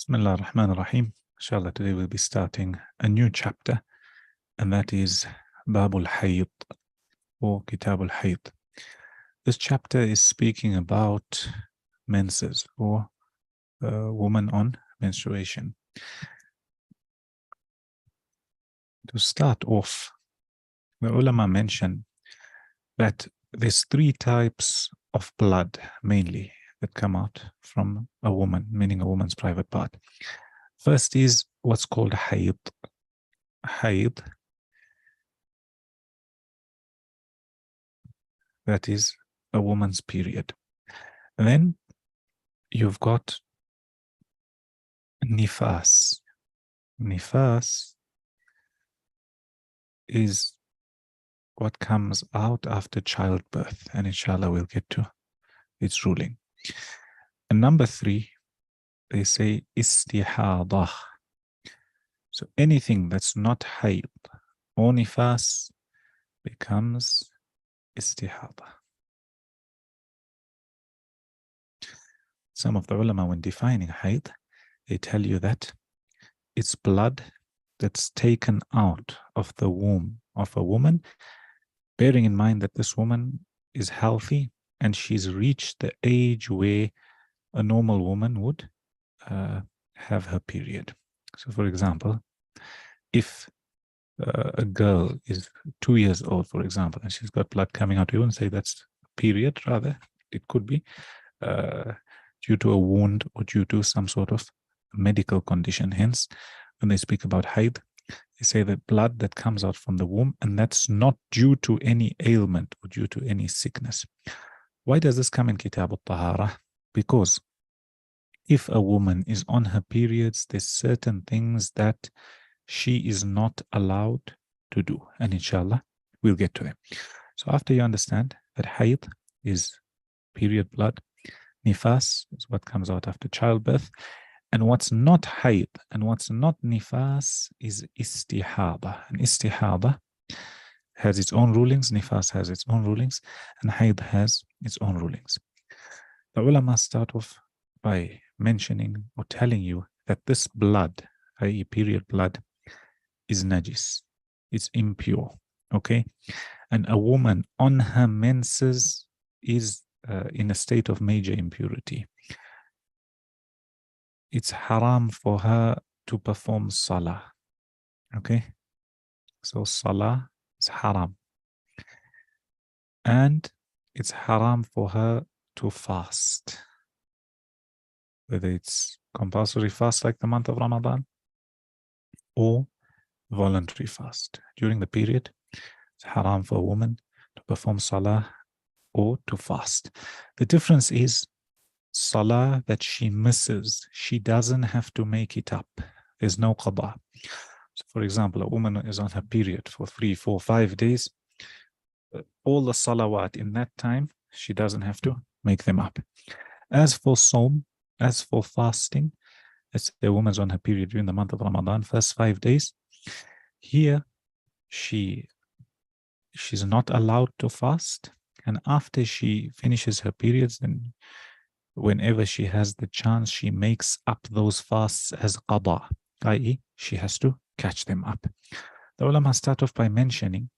Bismillah ar-Rahman ar-Rahim. Inshallah, today we'll be starting a new chapter, and that is Babul Hayd or Kitabul Hayd. This chapter is speaking about menses or woman on menstruation. To start off, the ulama mention that there's three types of blood mainly that come out from a woman, meaning a woman's private part. First is what's called hayd. Hayd, that is a woman's period. And then you've got nifas. Nifas is what comes out after childbirth, and inshallah we'll get to its ruling. And number three, they say istihadah. So anything that's not hayd or nifas becomes istihadah. Some of the ulama, when defining hayd, they tell you that it's blood that's taken out of the womb of a woman, bearing in mind that this woman is healthy and she's reached the age where a normal woman would have her period. So, for example, if a girl is 2 years old, for example, and she's got blood coming out, we wouldn't say that's a period, rather, it could be due to a wound or due to some sort of medical condition. Hence, when they speak about hayd, they say that blood that comes out from the womb, and that's not due to any ailment or due to any sickness. Why does this come in Kitab al-Tahara? Because if a woman is on her periods, there's certain things that she is not allowed to do. And inshallah, we'll get to them. So after you understand that hayd is period blood, nifas is what comes out after childbirth, and what's not hayd and what's not nifas is istihada. And istihada has its own rulings, nifas has its own rulings, and hayd has its own rulings. The ulama start off by mentioning or telling you that this blood, i.e. period blood, is najis. It's impure, okay? And a woman on her menses is in a state of major impurity. It's haram for her to perform salah, okay? So salah is haram. And it's haram for her to fast, whether it's compulsory fast like the month of Ramadan or voluntary fast. During the period, it's haram for a woman to perform salah or to fast. The difference is salah that she misses, she doesn't have to make it up. There's no qada. So for example, a woman is on her period for 3, 4, 5 days. All the salawat in that time, she doesn't have to make them up. As for Sawm, as for fasting, let's say a woman's on her period during the month of Ramadan, first 5 days, here she's not allowed to fast. And after she finishes her periods, then whenever she has the chance, she makes up those fasts as qada, i.e. she has to catch them up. The ulama start off by mentioning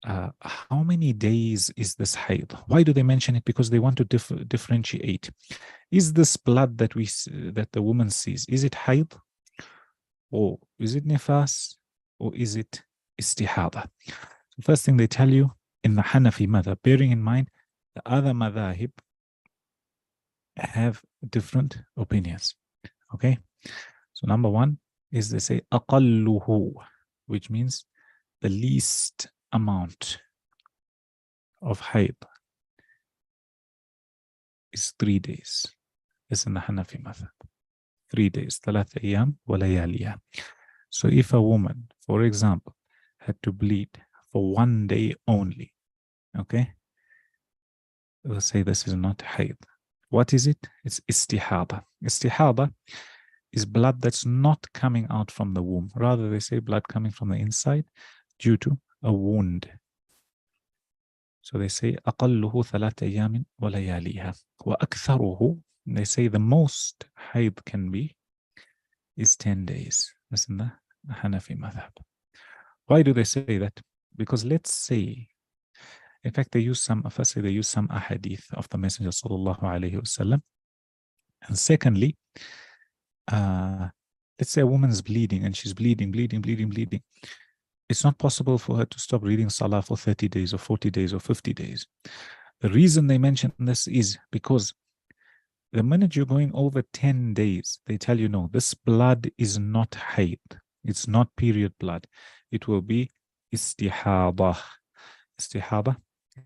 how many days is this hayd? Why do they mention it? Because they want to differentiate. Is this blood that that the woman sees, is it hayd? Or is it nifas? Or is it istihada? The first thing they tell you in the Hanafi madhab, bearing in mind the other madhahib have different opinions. Okay? So number one is they say aqalluhu, which means the least amount of hayd is 3 days. It's in the Hanafi madhab. 3 days. 3 ayyam wa layaliha. So if a woman, for example, had to bleed for 1 day only, okay, we'll say this is not hayd. What is it? It's istihada. Istihada is blood that's not coming out from the womb. Rather, they say blood coming from the inside due to a wound. So they say أقله 3 أيام ولياليها وأكثره They say the most hayd can be is 10 days. That's in the Hanafi madhab. Why do they say that? Because let's say, in fact, firstly, they use some ahadith of the Messenger sallallahu alaihi wasallam. And secondly, let's say a woman's bleeding and she's bleeding. It's not possible for her to stop reading Salah for 30 days or 40 days or 50 days. The reason they mention this is because the minute you're going over 10 days, they tell you, no, this blood is not hayd. It's not period blood. It will be istihada. Istihada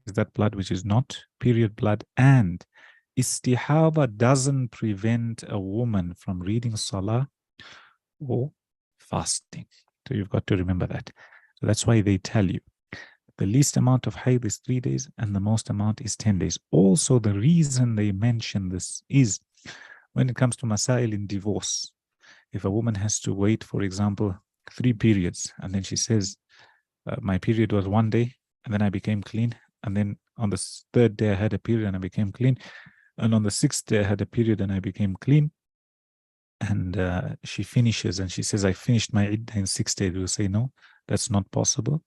is that blood which is not period blood. And istihada doesn't prevent a woman from reading Salah or fasting. So you've got to remember that. So that's why they tell you the least amount of hayd is 3 days and the most amount is 10 days. Also, the reason they mention this is when it comes to masail in divorce. If a woman has to wait, for example, 3 periods, and then she says, my period was 1 day, and then I became clean, and then on the 3rd day I had a period and I became clean, and on the 6th day I had a period and I became clean, and she finishes and she says, I finished my iddah in 6 days. We'll say, no, that's not possible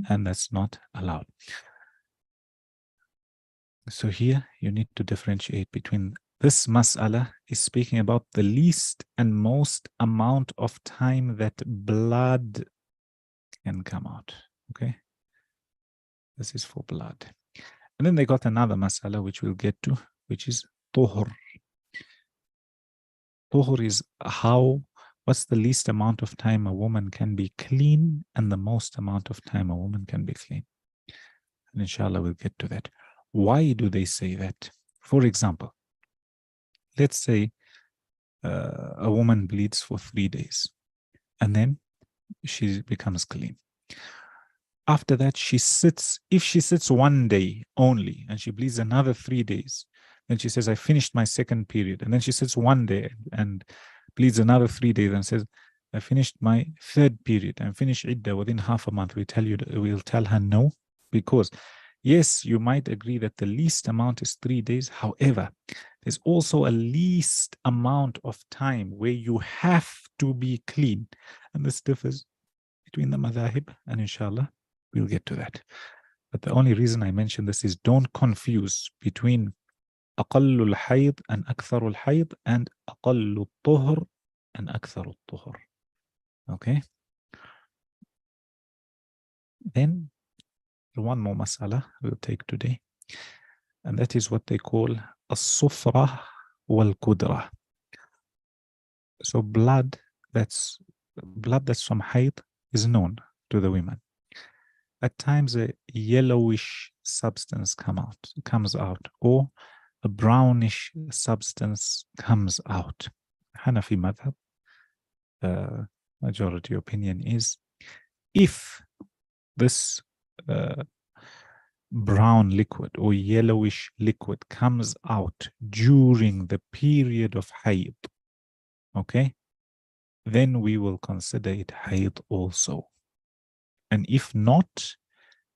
and that's not allowed. So here you need to differentiate between this mas'ala is speaking about the least and most amount of time that blood can come out. Okay, this is for blood. And then they got another mas'ala which we'll get to, which is tuhur. Tuhur is what's the least amount of time a woman can be clean and the most amount of time a woman can be clean. And inshallah, we'll get to that. Why do they say that? For example, let's say a woman bleeds for 3 days and then she becomes clean. After that, if she sits 1 day only and she bleeds another 3 days, then she says, I finished my 2nd period. And then she sits 1 day and bleeds another 3 days and says, I finished my 3rd period and finished iddah within half a month. We'll tell her no, because yes, you might agree that the least amount is 3 days. However, there's also a least amount of time where you have to be clean. And this differs between the madhahib, and inshallah, we'll get to that. But the only reason I mention this is don't confuse between أقل الحيض and أكثر الحيض and أقل الطهر and أكثر الطهر. Okay? Then one more mas'ala we'll take today, and that is what they call الصفرة والقدرة. So blood that's from hayd is known to the women. At times a yellowish substance comes out, or a brownish substance comes out. Hanafi madhab, majority opinion is, if this brown liquid or yellowish liquid comes out during the period of hayd, okay, then we will consider it hayd also. And if not,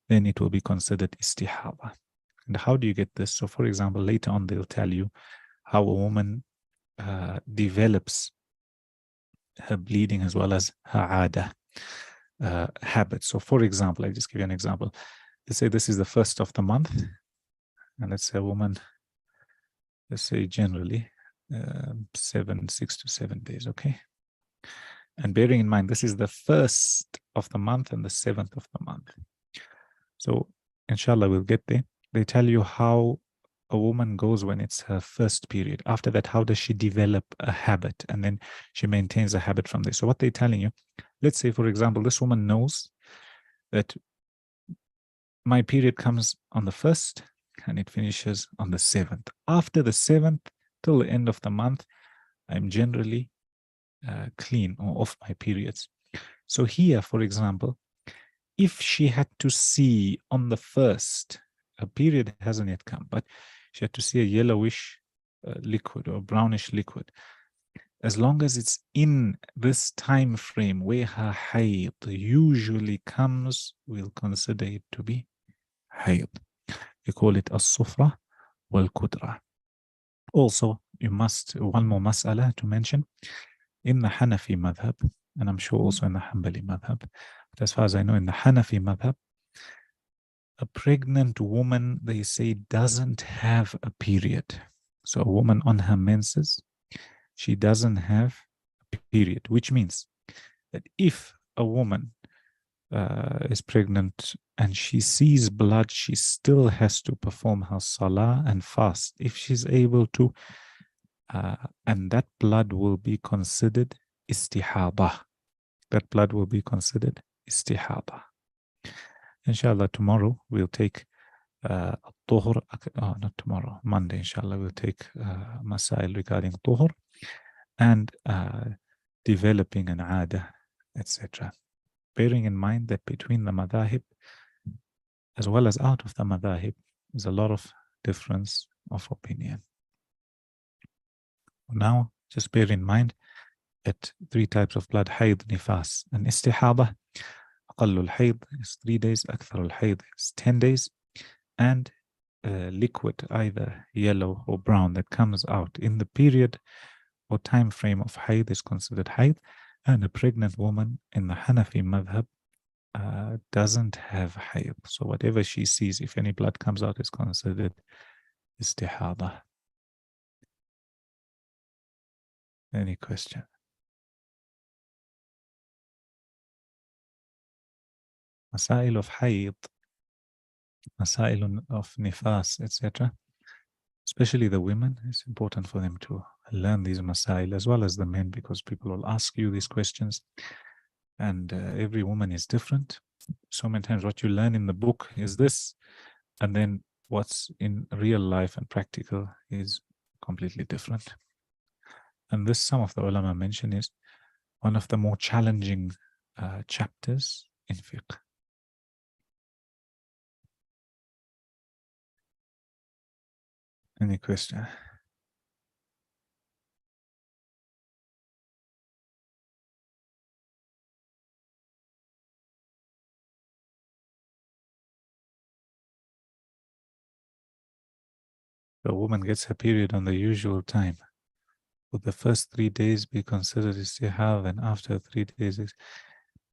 then it will be considered istihada. And how do you get this? So, for example, later on they'll tell you how a woman develops her bleeding as well as her ada habit. So, for example, I just give you an example. Let's say this is the 1st of the month, and let's say a woman, let's say generally 6 to 7 days, okay? And bearing in mind, this is the 1st of the month and the 7th of the month. So, inshallah, we'll get there. They tell you how a woman goes when it's her 1st period. After that, how does she develop a habit? And then she maintains a habit from there. So what they're telling you, let's say, for example, this woman knows that my period comes on the 1st and it finishes on the 7th. After the 7th till the end of the month, I'm generally clean or off my periods. So here, for example, if she had to see on the 1st, a period hasn't yet come, but she had to see a yellowish liquid or brownish liquid, as long as it's in this time frame where her hayd usually comes, we'll consider it to be hayd. We call it as-sufra wal-kudra. Also, you must, one more mas'ala to mention, in the Hanafi madhab, and I'm sure also in the Hanbali madhab, but as far as I know, in the Hanafi madhab, a pregnant woman, they say, doesn't have a period. So a woman on her menses, she doesn't have a period, which means that if a woman is pregnant and she sees blood, she still has to perform her salah and fast if she's able to, and that blood will be considered istihada. That blood will be considered istihada. Inshallah, tomorrow we'll take Tuhur, not tomorrow, Monday, inshallah, we'll take Masail regarding Tuhur and developing an Aada, etc. Bearing in mind that between the Madahib, as well as out of the Madahib, there's a lot of difference of opinion. Now, just bear in mind that 3 types of blood, hayd, nifas, and istihada. أقل الحيض is 3 days, أكثر الحيض is 10 days, and liquid, either yellow or brown, that comes out in the period or time frame of hayd is considered hayd, and a pregnant woman in the Hanafi madhab doesn't have hayd. So whatever she sees, if any blood comes out, is considered istihada. Any question? Masail of hayd, masail of nifas, etc. Especially the women, it's important for them to learn these masail as well as the men, because people will ask you these questions, and every woman is different. So many times what you learn in the book is this, and then what's in real life and practical is completely different. And this, some of the ulama mention, is one of the more challenging chapters in fiqh. Any question? The woman gets her period on the usual time. Would the first 3 days be considered istihad, and after 3 days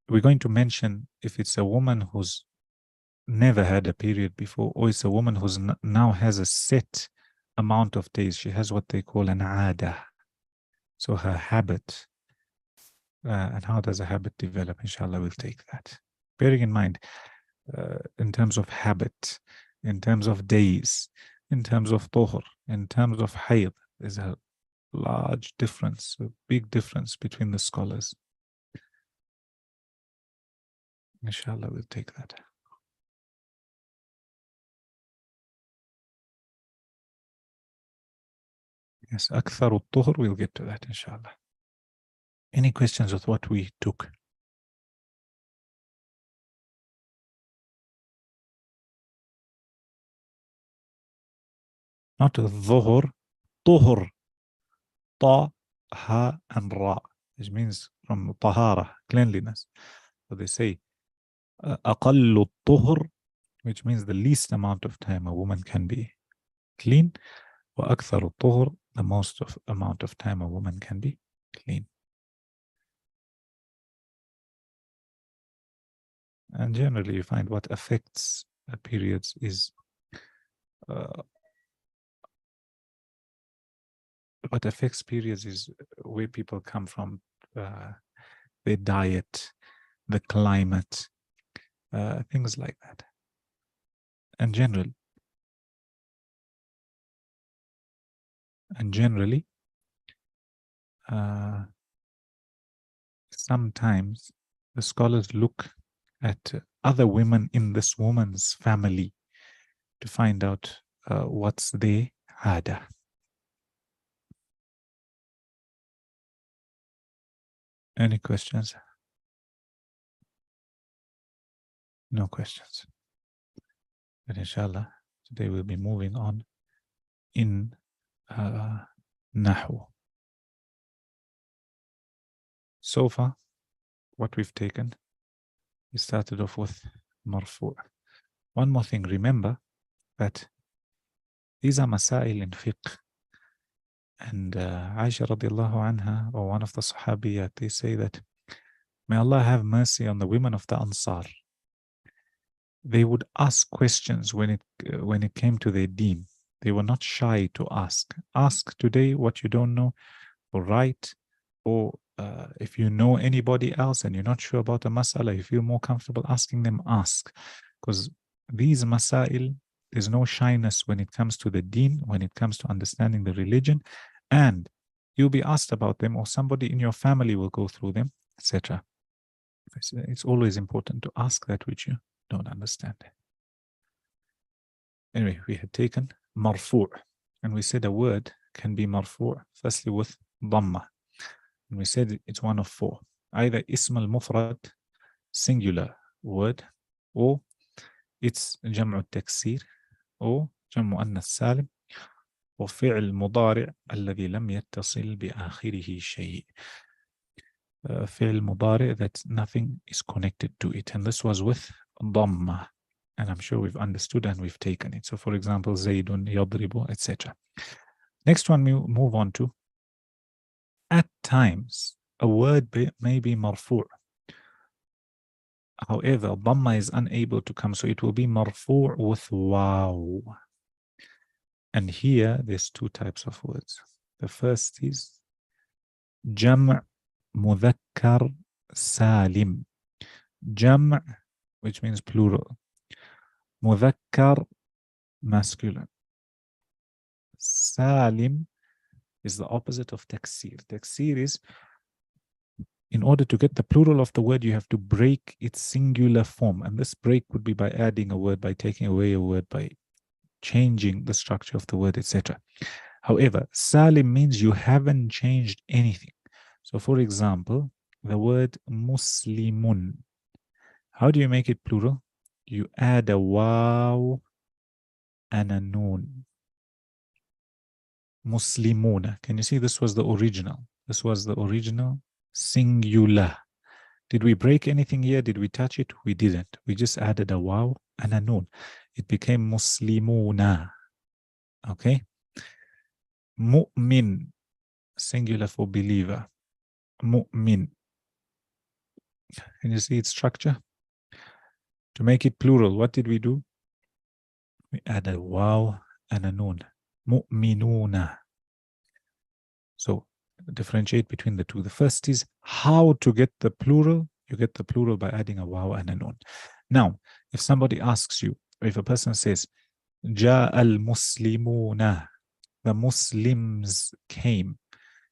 we're going to mention if it's a woman who's never had a period before, or it's a woman who's now has a set amount of days. She has what they call an aada. So her habit, and how does a habit develop? Inshallah, we'll take that. Bearing in mind, in terms of habit, in terms of days, in terms of tuhur, in terms of hayd, there's a large difference, a big difference between the scholars. Inshallah, we'll take that. Yes, أكثر الطهر, we'll get to that, inshallah. Any questions with what we took? Not dhuhr, tuhur. Ta, ha, and ra, which means from tahara, cleanliness. So they say أقل الطهر, which means the least amount of time a woman can be clean. وأكثر الطهر, the most amount of time a woman can be clean. And generally you find what affects periods is what affects periods is where people come from, their diet, the climate, things like that. And generally, sometimes the scholars look at other women in this woman's family to find out what's their ada. Any questions? No questions. But inshallah, today we'll be moving on in Nahu. So far, what we've taken, we started off with Marfu'. One more thing, remember that these are Masail in fiqh. And Aisha radiallahu anha, or one of the Sahabiyat, they say that, may Allah have mercy on the women of the Ansar. They would ask questions when it came to their deen. They were not shy to ask. Ask today what you don't know, or write, or if you know anybody else and you're not sure about a mas'ala, you feel more comfortable asking them, ask. Because these masail, there's no shyness when it comes to the deen, when it comes to understanding the religion, and you'll be asked about them, or somebody in your family will go through them, etc. It's always important to ask that which you don't understand. Anyway, we had taken marfu', and we said a word can be marfu' firstly with dhamma. And we said it's one of four. Either ism al-mufrad, singular word, or it's jam'u taksir, or jam'u annas salim, or fi'l mudari' alladhi lam yattasil bi akhirihi shay'. Fi'l mudari' that nothing is connected to it. And this was with dhamma. And I'm sure we've understood and we've taken it. So for example, zaydun, yadribu, etc. Next one we move on to, at times, a word may be marfu'. However, dhamma is unable to come, so it will be marfu' with waw. And here, there's two types of words. The first is jam' mudhakkar salim. Jam', which means plural. Mudhakkar, masculine. Salim is the opposite of taksir. Taksir is, in order to get the plural of the word, you have to break its singular form. And this break would be by adding a word, by taking away a word, by changing the structure of the word, etc. However, salim means you haven't changed anything. So for example, the word muslimun. How do you make it plural? You add a waw and a noon. Muslimuna. Can you see this was the original? This was the original singular. Did we break anything here? Did we touch it? We didn't. We just added a waw and a noon. It became muslimuna. Okay? Mu'min, singular for believer. Mu'min. Can you see its structure? To make it plural, what did we do? We add a waw and a noon. Mu'minuna. So differentiate between the two. The first is how to get the plural. You get the plural by adding a waw and a noon. Now, if somebody asks you, or if a person says, Ja al-Muslimuna, the Muslims came.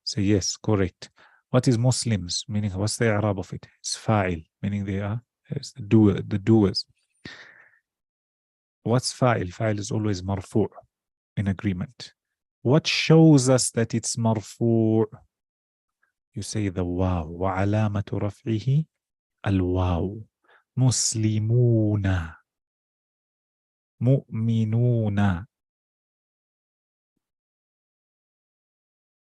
Say yes, correct. What is Muslims? Meaning, what's the i'rab of it? It's fa'il, meaning they are the doers. What's fa'il? Fa'il is always marfu' in agreement. What shows us that it's marfu'? You say the waw. وَعَلَامَةُ رَفْعِهِ الْوَاوُ. مُسْلِمُونَ. مُؤْمِنُونَ.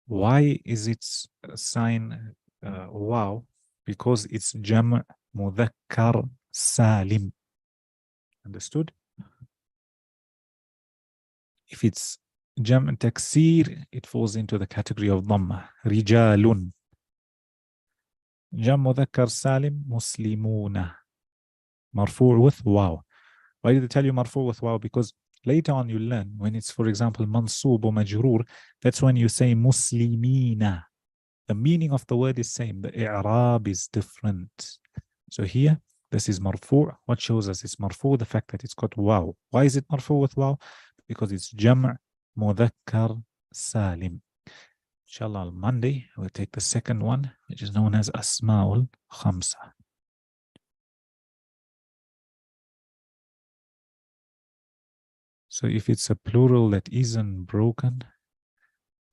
Why is its sign waw? Because it's jam' mudhakkar salim. Understood? If it's jam' taksir, it falls into the category of dhamma. Rijalun. Jam' mudhakkar salim, muslimuna. Marfu' with waw. Why did I tell you marfu' with waw? Because later on you learn when it's, for example, mansub or majroor, that's when you say muslimina. The meaning of the word is same. The i'rab is different. So here, this is marfu'. What shows us it's marfu'? The fact that it's got waw. Why is it marfu' with waw? Because it's jam' mudhakkar salim. Inshallah, on Monday, we'll take the second one, which is known as Asma'ul Khamsa. So if it's a plural that isn't broken,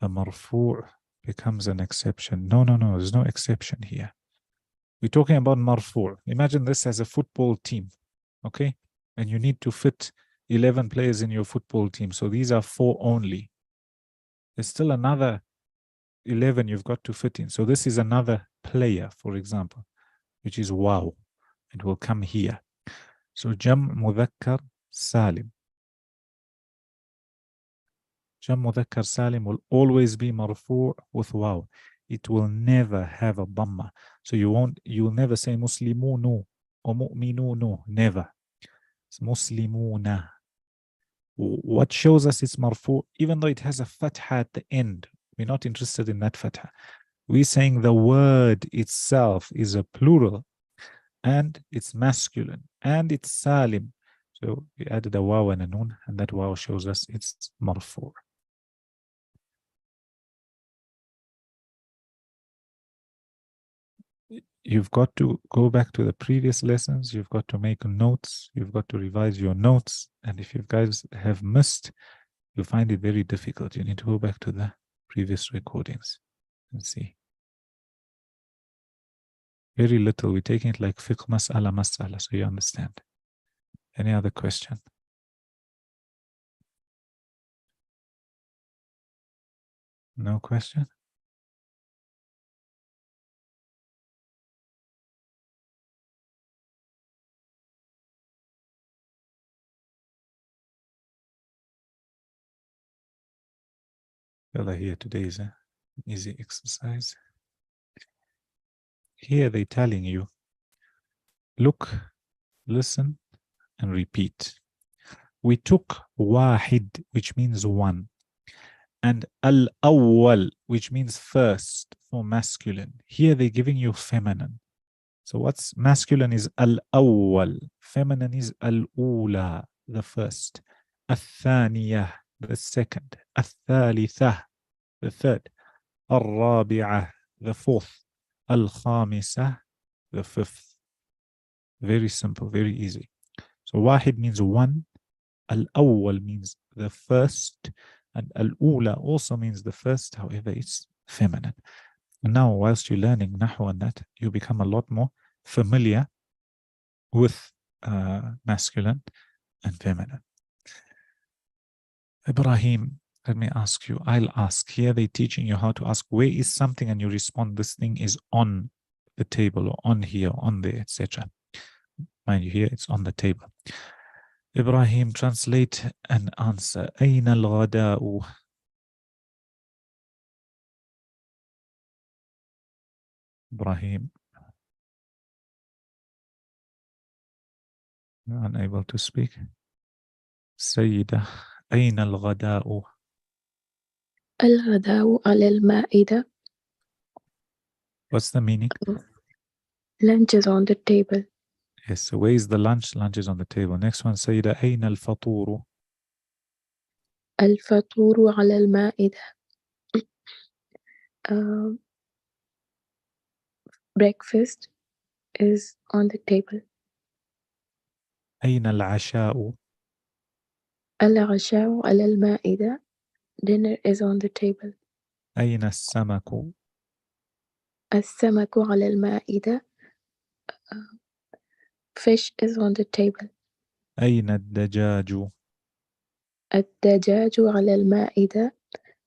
the marfu' becomes an exception. No, there's no exception here. We're talking about marfu'. Imagine this as a football team, okay? And you need to fit 11 players in your football team. So these are 4 only. There's still another 11 you've got to fit in. So this is another player, for example, which is waw. It will come here. So jam' mudhakkar salim. Jam Mudhakkar Salim will always be marfu' with waw. It will never have a dhamma. So you'll never say Muslimunu or Mu'minunu. Never. It's Muslimuna. What shows us it's marfu', even though it has a fatha at the end. We're not interested in that fatha. We're saying the word itself is a plural and it's masculine and it's salim. So we added a waw and a nun, and that waw shows us it's marfu'. You've got to go back to the previous lessons. You've got to make notes. You've got to revise your notes. And if you guys have missed, you'll find it very difficult. You need to go back to the previous recordings and see. Very little. We're taking it like fiqh mas'ala, so you understand. Any other question? No question? Well, here today is an easy exercise. Here they're telling you, look, listen, and repeat. We took wahid, which means one, and al-awwal, which means first for masculine. Here they're giving you feminine. So what's masculine is al-awwal, feminine is al-ula, the first, al-thaniyah, the second, al-thalithah, the third, al-rabi'ah, the fourth, al-khamisah, the fifth. Very simple, very easy. So wahid means one, al-awwal means the first, and al-ula also means the first, however it's feminine. And now whilst you're learning Nahu and that, you become a lot more familiar with masculine and feminine. Ibrahim, let me ask you, I'll ask. Here they're teaching you how to ask, where is something, and you respond, this thing is on the table, or on here, on there, etc. Mind you, here it's on the table. Ibrahim, translate and answer. أين الغداء? Ibrahim. You're unable to speak. سيدة, أين الغداء? الغداء على المائدة. What's the meaning? Lunch is on the table. Yes, so where is the lunch? Lunch is on the table. Next one, سيدة, أين الفطور? الفطور على المائدة. Breakfast is on the table. أين العشاء؟ العشاء على المائدة. Dinner is on the table. أين السمك؟ السمك على المائدة. Fish is on the table. أين الدجاج؟ الدجاج على المائدة.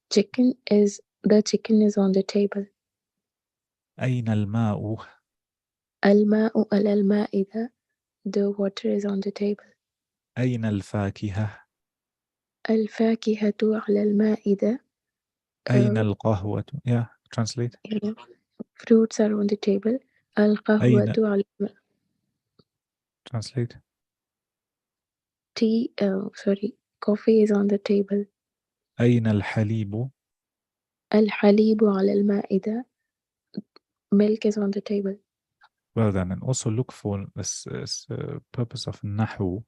The chicken is on the table. أين الماء؟ الماء على المائدة. The water is on the table. أين الفاكهة؟ الفاكهة على المائدة. أين القهوة؟ Yeah, translate. Fruits are on the table. القهوة أين على translate. Coffee is on the table. أين الحليب؟ الحليب على المائدة. Milk is on the table. Well done. And also look for this purpose of nahu.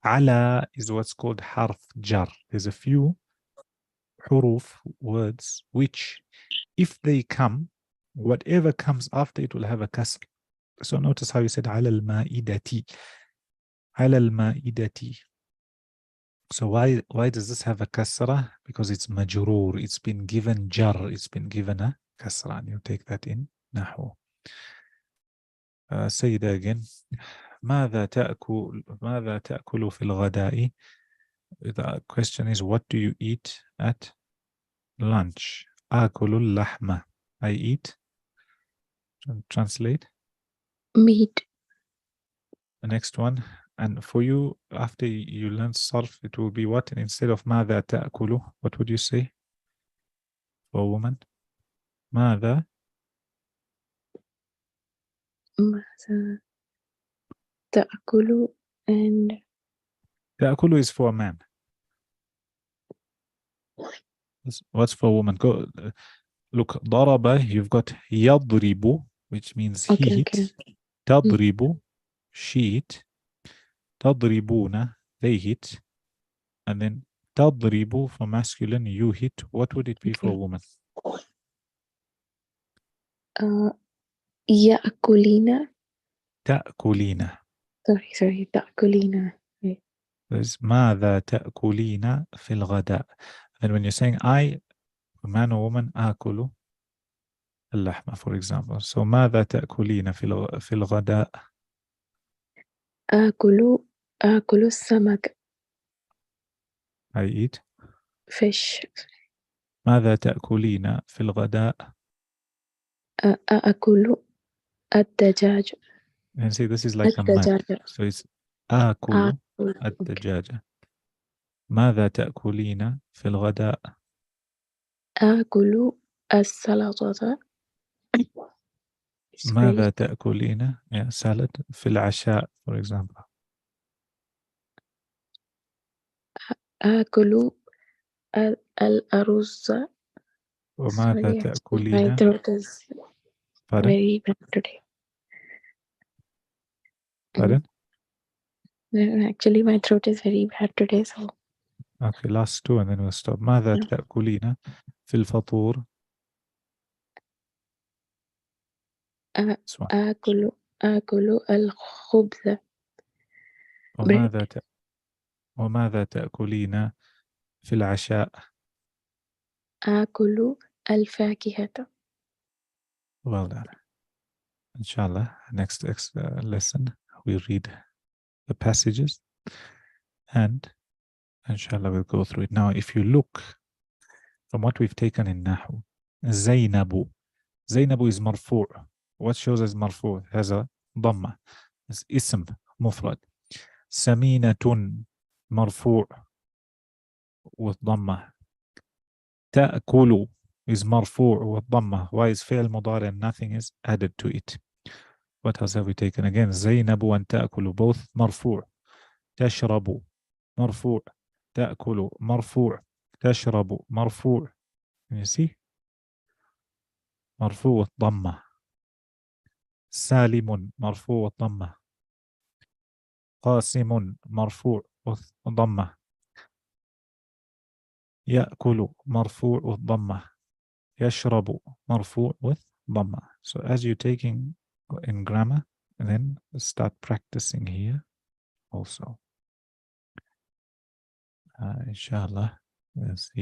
Ala is what's called harf jar. There's a few huruf, words, which if they come, whatever comes after it will have a kasr. So notice how you said ala al-ma'idati. Ala al-ma'idati. So why does this have a kasra? Because it's majroor. It's been given jar. It's been given a kasra. And you take that in nahu. Say it again. ماذا تأكل في الغداء? The question is, what do you eat at lunch? آكل اللحمة. I eat. Translate. Meat. The next one. And for you, after you learn sarf, it will be what? And instead of ماذا تأكل, what would you say for a woman? ماذا ماذا تأكل and تأكل is for a man. What's for a woman? Go look. ضرب, you've got يضرب, which means okay, heat. okay. تضرب, sheet. تضربون, they hit. And then تضرب for masculine, you hit. What would it be for a woman? يأكلين. تأكلين. sorry تأكلين. There's ماذا تأكلين في الغداء. And when you're saying I, man or woman, آكل اللحمة, for example. So ماذا تأكلين في الغداء? آكل السمك. I eat. fish. ماذا تأكلين في الغداء? آكل الدجاج. And see, this is like a mad. الدجاجة. So it's آكل آكل. الدجاجة. ماذا تأكلين في الغداء؟ آكل السلطة. ماذا تأكلين salad في العشاء, for example. آكل الأرز. وماذا Sorry, my تأكلين? throat is Pardon? very bad today. Pardon? Actually, my throat is very bad today, so. Okay, last two and then we'll stop. ماذا تأكلين في الفطور؟ آكل الخبز. وماذا تأكلين في العشاء؟ آكل الفاكهة. Well done. Inshallah, next lesson we read the passages and inshallah we'll go through it. Now if you look from what we've taken in Nahu, Zainabu is marfu'. What shows as marfu'? It has a dhamma. It's ism, mufrad. Saminatun, marfu' with dhamma. Ta'kulu is marfu' with dhamma. Why is fi'l mudari and nothing is added to it? What else have we taken? Again, Zainabu and Ta'kulu, both marfu'. Tashrabu, marfu'. Ta'kulu, marfu'. Tashrabu, marfu'. Can you see? مرفوع والضمة. سالم مرفوع والضمة. قاسم مرفوع والضمة. يأكل مرفوع والضمة. يشرب مرفوع والضمة. So as you're taking in grammar, and then start practicing here also. Inshallah, we'll see.